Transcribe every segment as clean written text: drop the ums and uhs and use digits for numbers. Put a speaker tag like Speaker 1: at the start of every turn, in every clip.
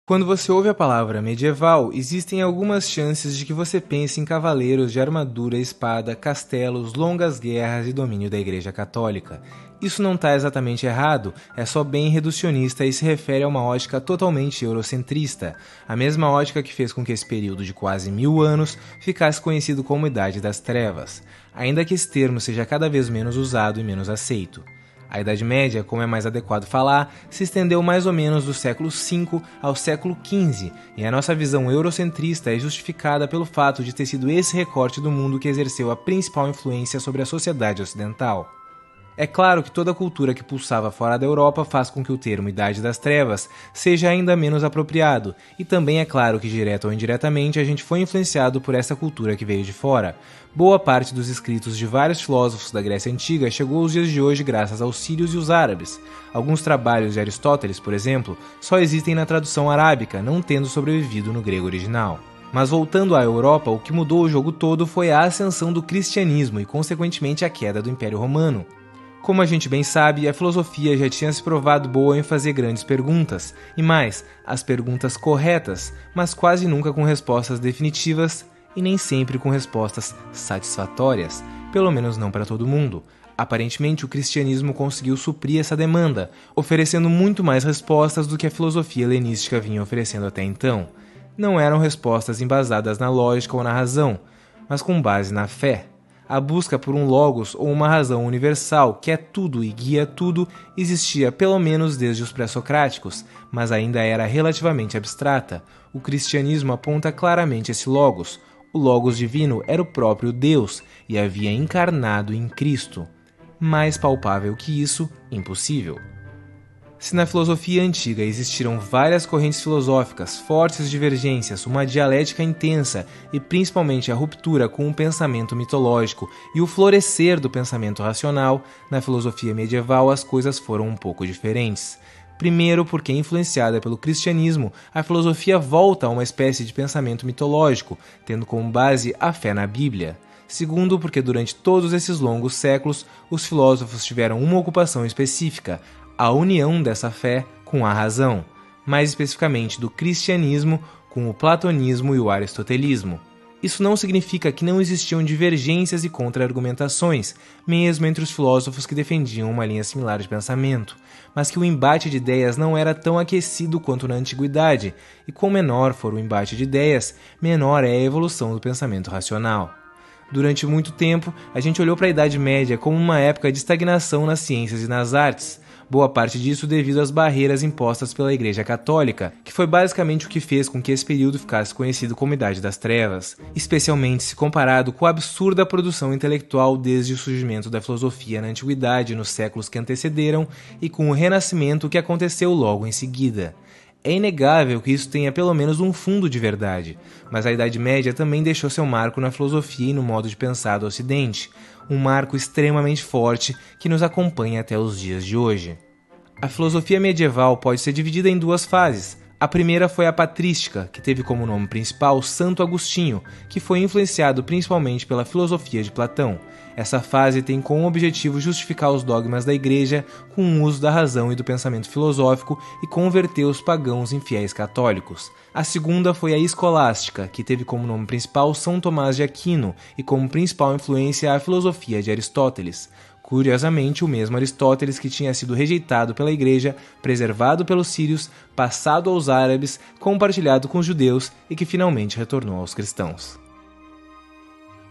Speaker 1: Quando você ouve a palavra medieval, existem algumas chances de que você pense em cavaleiros de armadura, espada, castelos, longas guerras e domínio da Igreja Católica. Isso não está exatamente errado, é só bem reducionista e se refere a uma ótica totalmente eurocentrista, a mesma ótica que fez com que esse período de quase 1000 anos ficasse conhecido como Idade das Trevas, ainda que esse termo seja cada vez menos usado e menos aceito. A Idade Média, como é mais adequado falar, se estendeu mais ou menos do século V ao século XV, e a nossa visão eurocentrista é justificada pelo fato de ter sido esse recorte do mundo que exerceu a principal influência sobre a sociedade ocidental. É claro que toda cultura que pulsava fora da Europa faz com que o termo Idade das Trevas seja ainda menos apropriado, e também é claro que, direto ou indiretamente, a gente foi influenciado por essa cultura que veio de fora. Boa parte dos escritos de vários filósofos da Grécia Antiga chegou aos dias de hoje graças aos sírios e os árabes. Alguns trabalhos de Aristóteles, por exemplo, só existem na tradução arábica, não tendo sobrevivido no grego original. Mas voltando à Europa, o que mudou o jogo todo foi a ascensão do cristianismo e, consequentemente, a queda do Império Romano. Como a gente bem sabe, a filosofia já tinha se provado boa em fazer grandes perguntas, e mais, as perguntas corretas, mas quase nunca com respostas definitivas e nem sempre com respostas satisfatórias, pelo menos não para todo mundo. Aparentemente, o cristianismo conseguiu suprir essa demanda, oferecendo muito mais respostas do que a filosofia helenística vinha oferecendo até então. Não eram respostas embasadas na lógica ou na razão, mas com base na fé. A busca por um logos ou uma razão universal que é tudo e guia tudo existia pelo menos desde os pré-socráticos, mas ainda era relativamente abstrata. O cristianismo aponta claramente esse logos. O logos divino era o próprio Deus e havia encarnado em Cristo. Mais palpável que isso, impossível. Se na filosofia antiga existiram várias correntes filosóficas, fortes divergências, uma dialética intensa e principalmente a ruptura com o pensamento mitológico e o florescer do pensamento racional, na filosofia medieval as coisas foram um pouco diferentes. Primeiro, porque influenciada pelo cristianismo, a filosofia volta a uma espécie de pensamento mitológico, tendo como base a fé na Bíblia. Segundo, porque durante todos esses longos séculos, os filósofos tiveram uma ocupação específica, a união dessa fé com a razão, mais especificamente do cristianismo com o platonismo e o aristotelismo. Isso não significa que não existiam divergências e contra-argumentações, mesmo entre os filósofos que defendiam uma linha similar de pensamento, mas que o embate de ideias não era tão aquecido quanto na antiguidade, e quanto menor for o embate de ideias, menor é a evolução do pensamento racional. Durante muito tempo, a gente olhou para a Idade Média como uma época de estagnação nas ciências e nas artes, boa parte disso devido às barreiras impostas pela Igreja Católica, que foi basicamente o que fez com que esse período ficasse conhecido como Idade das Trevas, especialmente se comparado com a absurda produção intelectual desde o surgimento da filosofia na Antiguidade nos séculos que antecederam e com o Renascimento que aconteceu logo em seguida. É inegável que isso tenha pelo menos um fundo de verdade, mas a Idade Média também deixou seu marco na filosofia e no modo de pensar do Ocidente, um marco extremamente forte que nos acompanha até os dias de hoje. A filosofia medieval pode ser dividida em duas fases. A primeira foi a patrística, que teve como nome principal Santo Agostinho, que foi influenciado principalmente pela filosofia de Platão. Essa fase tem como objetivo justificar os dogmas da Igreja com o uso da razão e do pensamento filosófico e converter os pagãos em fiéis católicos. A segunda foi a escolástica, que teve como nome principal São Tomás de Aquino e como principal influência a filosofia de Aristóteles. Curiosamente, o mesmo Aristóteles que tinha sido rejeitado pela Igreja, preservado pelos sírios, passado aos árabes, compartilhado com os judeus e que finalmente retornou aos cristãos.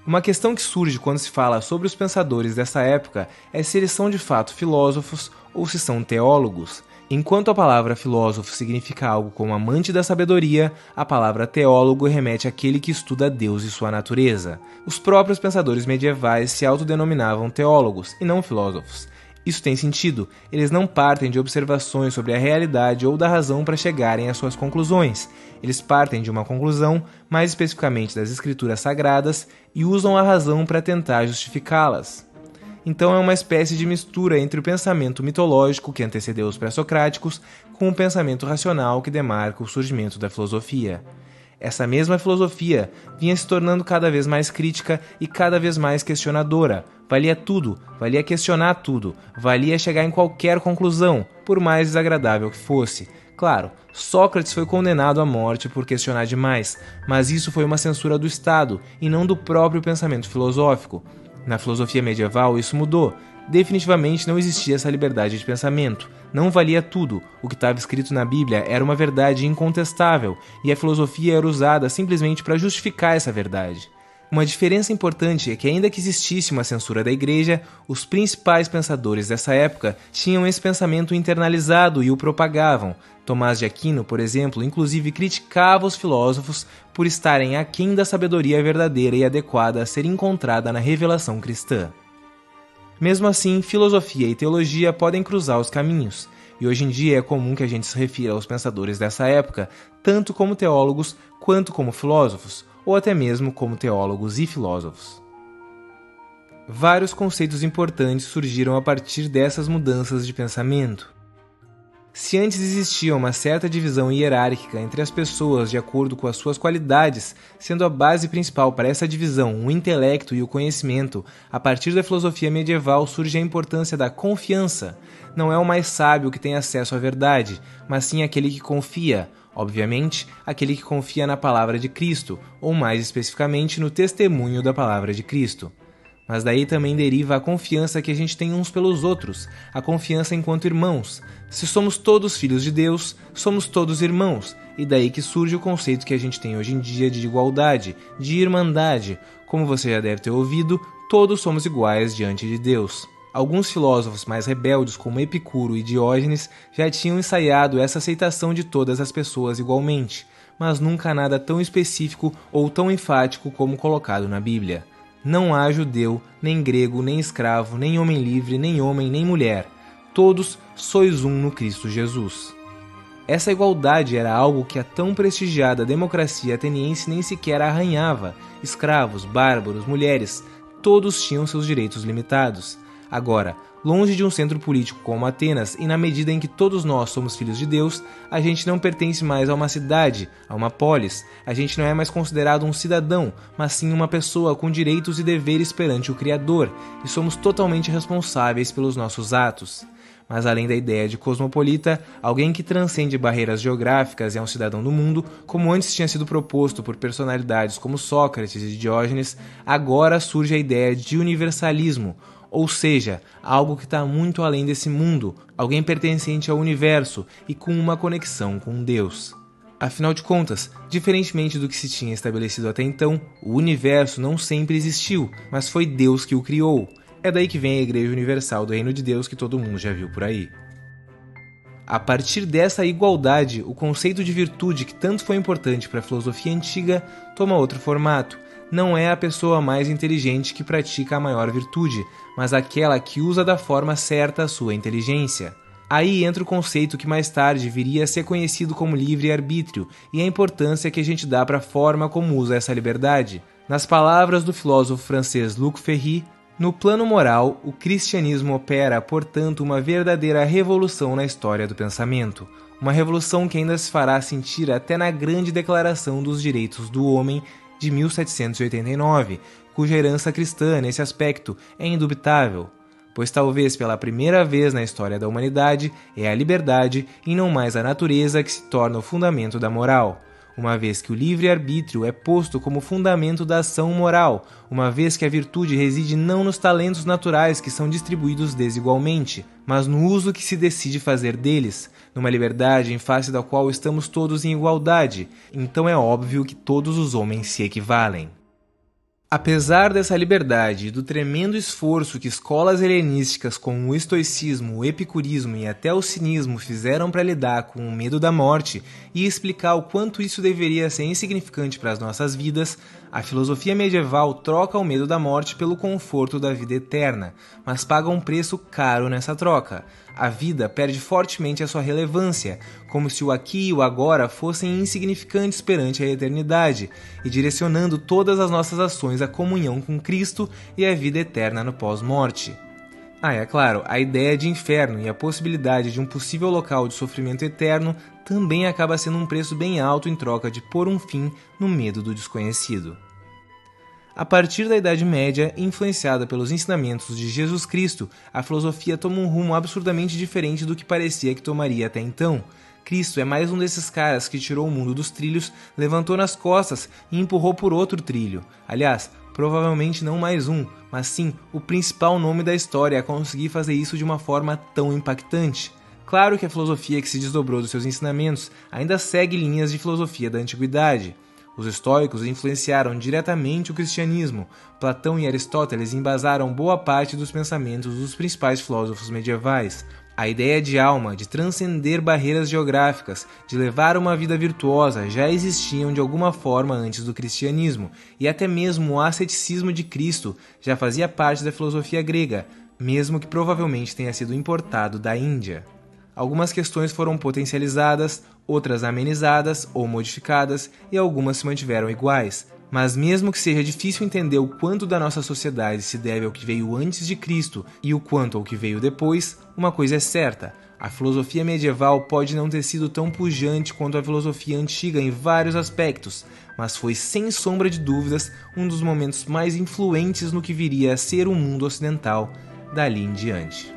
Speaker 1: Uma questão que surge quando se fala sobre os pensadores dessa época é se eles são de fato filósofos ou se são teólogos. Enquanto a palavra filósofo significa algo como amante da sabedoria, a palavra teólogo remete àquele que estuda Deus e sua natureza. Os próprios pensadores medievais se autodenominavam teólogos e não filósofos. Isso tem sentido, eles não partem de observações sobre a realidade ou da razão para chegarem às suas conclusões. Eles partem de uma conclusão, mais especificamente das escrituras sagradas, e usam a razão para tentar justificá-las. Então é uma espécie de mistura entre o pensamento mitológico que antecedeu os pré-socráticos com o pensamento racional que demarca o surgimento da filosofia. Essa mesma filosofia vinha se tornando cada vez mais crítica e cada vez mais questionadora. Valia tudo, valia questionar tudo, valia chegar em qualquer conclusão, por mais desagradável que fosse. Claro, Sócrates foi condenado à morte por questionar demais, mas isso foi uma censura do Estado e não do próprio pensamento filosófico. Na filosofia medieval isso mudou. Definitivamente não existia essa liberdade de pensamento. Não valia tudo. O que estava escrito na Bíblia era uma verdade incontestável, e a filosofia era usada simplesmente para justificar essa verdade. Uma diferença importante é que, ainda que existisse uma censura da Igreja, os principais pensadores dessa época tinham esse pensamento internalizado e o propagavam. Tomás de Aquino, por exemplo, inclusive criticava os filósofos por estarem aquém da sabedoria verdadeira e adequada a ser encontrada na revelação cristã. Mesmo assim, filosofia e teologia podem cruzar os caminhos, e hoje em dia é comum que a gente se refira aos pensadores dessa época tanto como teólogos quanto como filósofos, ou até mesmo como teólogos e filósofos. Vários conceitos importantes surgiram a partir dessas mudanças de pensamento. Se antes existia uma certa divisão hierárquica entre as pessoas de acordo com as suas qualidades, sendo a base principal para essa divisão o intelecto e o conhecimento, a partir da filosofia medieval surge a importância da confiança. Não é o mais sábio que tem acesso à verdade, mas sim aquele que confia, obviamente, aquele que confia na palavra de Cristo, ou mais especificamente no testemunho da palavra de Cristo. Mas daí também deriva a confiança que a gente tem uns pelos outros, a confiança enquanto irmãos. Se somos todos filhos de Deus, somos todos irmãos, e daí que surge o conceito que a gente tem hoje em dia de igualdade, de irmandade. Como você já deve ter ouvido, todos somos iguais diante de Deus. Alguns filósofos mais rebeldes, como Epicuro e Diógenes, já tinham ensaiado essa aceitação de todas as pessoas igualmente, mas nunca nada tão específico ou tão enfático como colocado na Bíblia. Não há judeu, nem grego, nem escravo, nem homem livre, nem homem, nem mulher. Todos sois um no Cristo Jesus. Essa igualdade era algo que a tão prestigiada democracia ateniense nem sequer arranhava. Escravos, bárbaros, mulheres, todos tinham seus direitos limitados. Agora, longe de um centro político como Atenas, e na medida em que todos nós somos filhos de Deus, a gente não pertence mais a uma cidade, a uma polis. A gente não é mais considerado um cidadão, mas sim uma pessoa com direitos e deveres perante o Criador, e somos totalmente responsáveis pelos nossos atos. Mas além da ideia de cosmopolita, alguém que transcende barreiras geográficas e é um cidadão do mundo, como antes tinha sido proposto por personalidades como Sócrates e Diógenes, agora surge a ideia de universalismo, ou seja, algo que está muito além desse mundo, alguém pertencente ao universo e com uma conexão com Deus. Afinal de contas, diferentemente do que se tinha estabelecido até então, o universo não sempre existiu, mas foi Deus que o criou. É daí que vem a Igreja Universal do Reino de Deus que todo mundo já viu por aí. A partir dessa igualdade, o conceito de virtude que tanto foi importante para a filosofia antiga toma outro formato. Não é a pessoa mais inteligente que pratica a maior virtude, mas aquela que usa da forma certa a sua inteligência. Aí entra o conceito que mais tarde viria a ser conhecido como livre-arbítrio e a importância que a gente dá para a forma como usa essa liberdade. Nas palavras do filósofo francês Luc Ferry, no plano moral, o cristianismo opera, portanto, uma verdadeira revolução na história do pensamento. Uma revolução que ainda se fará sentir até na Grande Declaração dos Direitos do Homem de 1789, cuja herança cristã nesse aspecto é indubitável, pois talvez pela primeira vez na história da humanidade é a liberdade e não mais a natureza que se torna o fundamento da moral, uma vez que o livre-arbítrio é posto como fundamento da ação moral, uma vez que a virtude reside não nos talentos naturais que são distribuídos desigualmente, mas no uso que se decide fazer deles, numa liberdade em face da qual estamos todos em igualdade, então é óbvio que todos os homens se equivalem. Apesar dessa liberdade e do tremendo esforço que escolas helenísticas como o estoicismo, o epicurismo e até o cinismo fizeram para lidar com o medo da morte e explicar o quanto isso deveria ser insignificante para as nossas vidas, a filosofia medieval troca o medo da morte pelo conforto da vida eterna, mas paga um preço caro nessa troca. A vida perde fortemente a sua relevância, como se o aqui e o agora fossem insignificantes perante a eternidade, e direcionando todas as nossas ações à comunhão com Cristo e à vida eterna no pós-morte. É claro, a ideia de inferno e a possibilidade de um possível local de sofrimento eterno também acaba sendo um preço bem alto em troca de pôr um fim no medo do desconhecido. A partir da Idade Média, influenciada pelos ensinamentos de Jesus Cristo, a filosofia toma um rumo absurdamente diferente do que parecia que tomaria até então. Cristo é mais um desses caras que tirou o mundo dos trilhos, levantou nas costas e empurrou por outro trilho. Aliás, provavelmente não mais um, mas sim o principal nome da história a conseguir fazer isso de uma forma tão impactante. Claro que a filosofia que se desdobrou dos seus ensinamentos ainda segue linhas de filosofia da antiguidade. Os estoicos influenciaram diretamente o cristianismo. Platão e Aristóteles embasaram boa parte dos pensamentos dos principais filósofos medievais. A ideia de alma, de transcender barreiras geográficas, de levar uma vida virtuosa já existiam de alguma forma antes do cristianismo, e até mesmo o asceticismo de Cristo já fazia parte da filosofia grega, mesmo que provavelmente tenha sido importado da Índia. Algumas questões foram potencializadas, outras amenizadas ou modificadas, e algumas se mantiveram iguais. Mas mesmo que seja difícil entender o quanto da nossa sociedade se deve ao que veio antes de Cristo e o quanto ao que veio depois, uma coisa é certa: a filosofia medieval pode não ter sido tão pujante quanto a filosofia antiga em vários aspectos, mas foi sem sombra de dúvidas um dos momentos mais influentes no que viria a ser o mundo ocidental dali em diante.